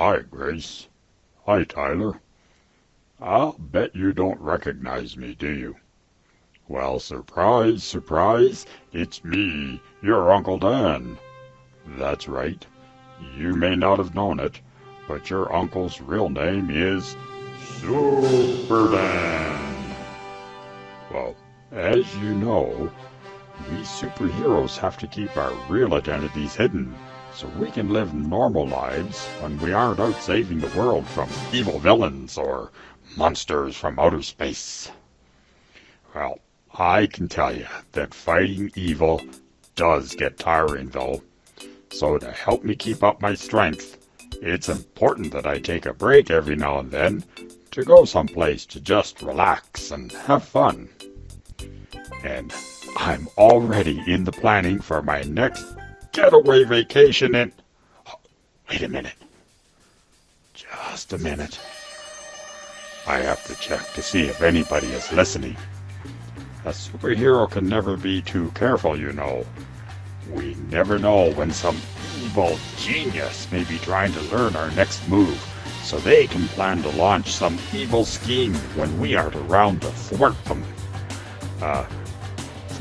Hi, Grace. Hi, Tyler. I'll bet you don't recognize me, do you? Well, surprise, surprise, it's me, your Uncle Dan. That's right. You may not have known it, but your uncle's real name is Super Dan. Well, as you know, we superheroes have to keep our real identities hidden so we can live normal lives when we aren't out saving the world from evil villains or monsters from outer space. Well, I can tell you that fighting evil does get tiring, though. So to help me keep up my strength, it's important that I take a break every now and then to go someplace to just relax and have fun. And I'm already in the planning for my next getaway vacation in... Oh, wait a minute. Just a minute. I have to check to see if anybody is listening. A superhero can never be too careful, you know. We never know when some evil genius may be trying to learn our next move, so they can plan to launch some evil scheme when we aren't around to thwart them.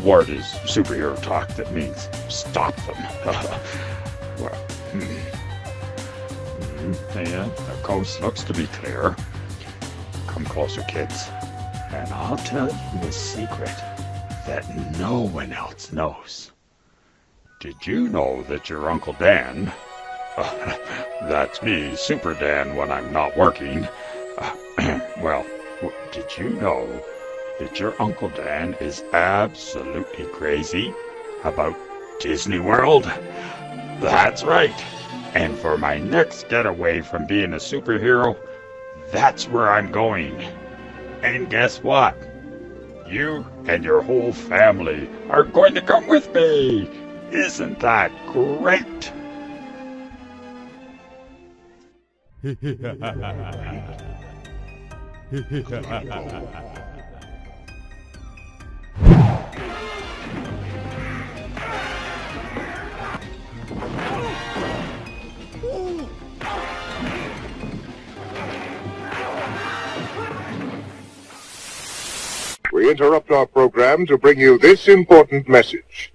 Thwart is superhero talk that means stop them. Well, yeah, the coast looks to be clear. Come closer, kids, and I'll tell you a secret that no one else knows. Did you know that your Uncle Dan, that's me, Super Dan, when I'm not working, well, did you know that your Uncle Dan is absolutely crazy about Disney World? That's right. And for my next getaway from being a superhero, that's where I'm going. And guess what? You and your whole family are going to come with me. Isn't that great? We interrupt our program to bring you this important message.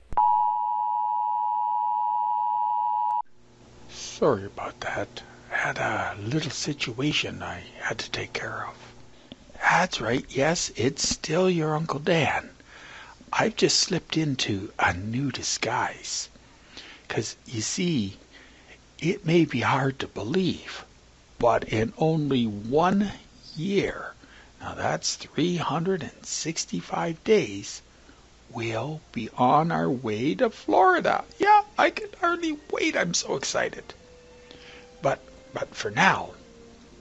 Sorry about that. Had a little situation I had to take care of. That's right, yes, it's still your Uncle Dan. I've just slipped into a new disguise. 'Cause you see, it may be hard to believe, but in only 1 year, now that's 365 days, we'll be on our way to Florida. Yeah, I can hardly wait. I'm so excited. But for now,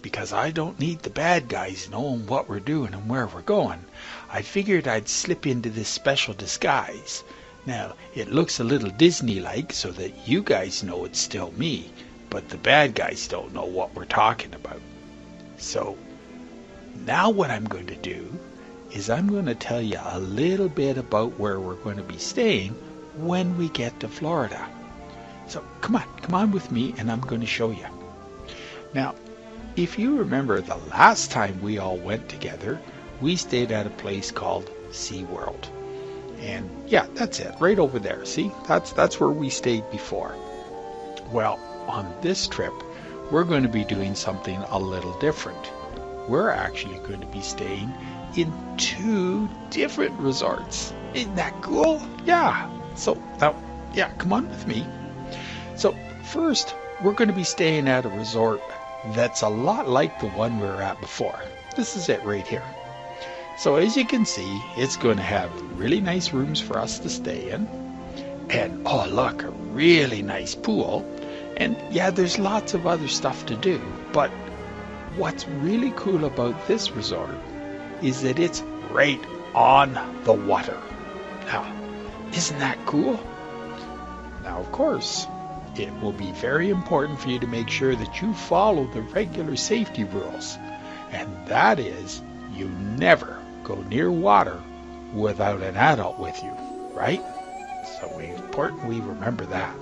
because I don't need the bad guys knowing what we're doing and where we're going, I figured I'd slip into this special disguise. Now, it looks a little Disney-like so that you guys know it's still me, but the bad guys don't know what we're talking about. So, now what I'm going to do is I'm going to tell you a little bit about where we're going to be staying when we get to Florida. So come on with me and I'm going to show you. Now, if you remember the last time we all went together, we stayed at a place called SeaWorld. And yeah, that's it, right over there. See, that's where we stayed before. Well, on this trip, we're going to be doing something a little different. We're actually going to be staying in 2 different resorts. Isn't that cool? Yeah. So now, yeah, come on with me. So first, we're going to be staying at a resort that's a lot like the one we were at before. This is it right here. So as you can see, it's going to have really nice rooms for us to stay in. And oh look, a really nice pool. And yeah, there's lots of other stuff to do. But what's really cool about this resort is that it's right on the water. Now, isn't that cool? Now, of course, it will be very important for you to make sure that you follow the regular safety rules. And that is, you never go near water without an adult with you, right? So it's important we remember that.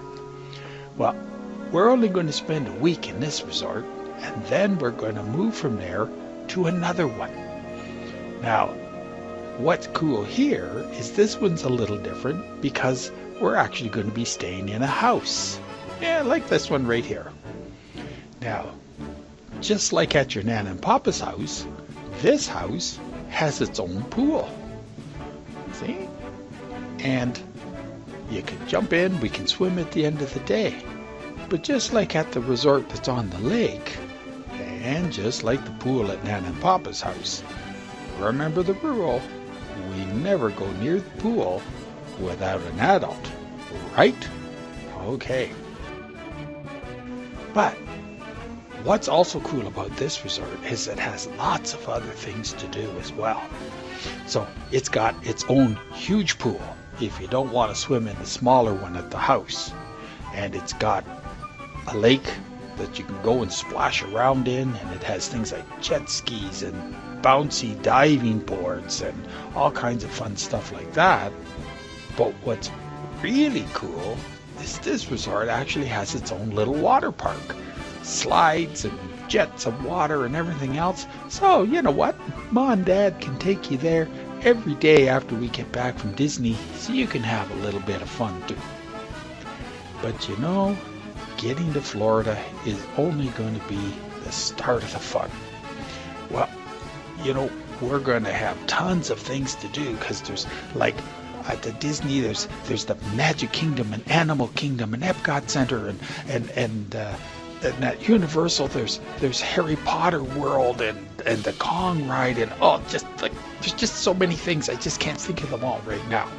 Well, we're only going to spend a week in this resort, and then we're going to move from there to another one. Now, what's cool here is this one's a little different because we're actually going to be staying in a house. Yeah, like this one right here. Now, just like at your Nana and Papa's house, this house has its own pool. See? And you can jump in, we can swim at the end of the day. But just like at the resort that's on the lake, and just like the pool at Nana and Papa's house, remember the rule, we never go near the pool without an adult, right? Okay. But what's also cool about this resort is it has lots of other things to do as well. So it's got its own huge pool if you don't want to swim in the smaller one at the house. And it's got a lake that you can go and splash around in, and it has things like jet skis and bouncy diving boards and all kinds of fun stuff like that. But what's really cool is this resort actually has its own little water park. Slides and jets of water and everything else. So, you know what? Mom and Dad can take you there every day after we get back from Disney so you can have a little bit of fun too. But you know, getting to Florida is only going to be the start of the fun. Well, you know, we're going to have tons of things to do because there's like at the Disney, there's the Magic Kingdom and Animal Kingdom and Epcot Center and at Universal there's Harry Potter World and the Kong ride and just like there's just so many things. I just can't think of them all right now.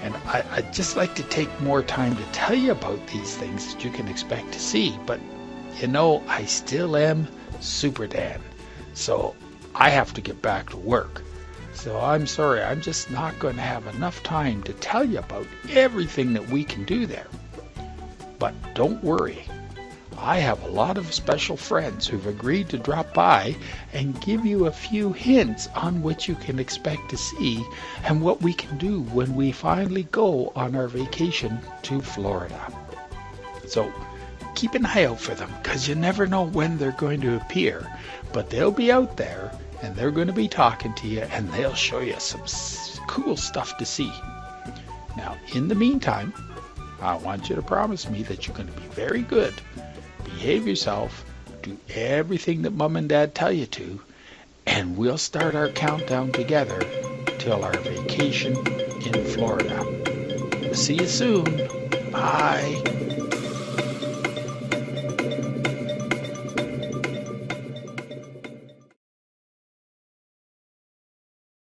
And I'd just like to take more time to tell you about these things that you can expect to see. But, you know, I still am Super Dan. So I have to get back to work. So I'm sorry, I'm just not going to have enough time to tell you about everything that we can do there. But don't worry. I have a lot of special friends who've agreed to drop by and give you a few hints on what you can expect to see and what we can do when we finally go on our vacation to Florida. So keep an eye out for them because you never know when they're going to appear, but they'll be out there and they're going to be talking to you and they'll show you some cool stuff to see. Now, in the meantime, I want you to promise me that you're going to be very good. Behave yourself, do everything that Mom and Dad tell you to, and we'll start our countdown together till our vacation in Florida. See you soon. Bye.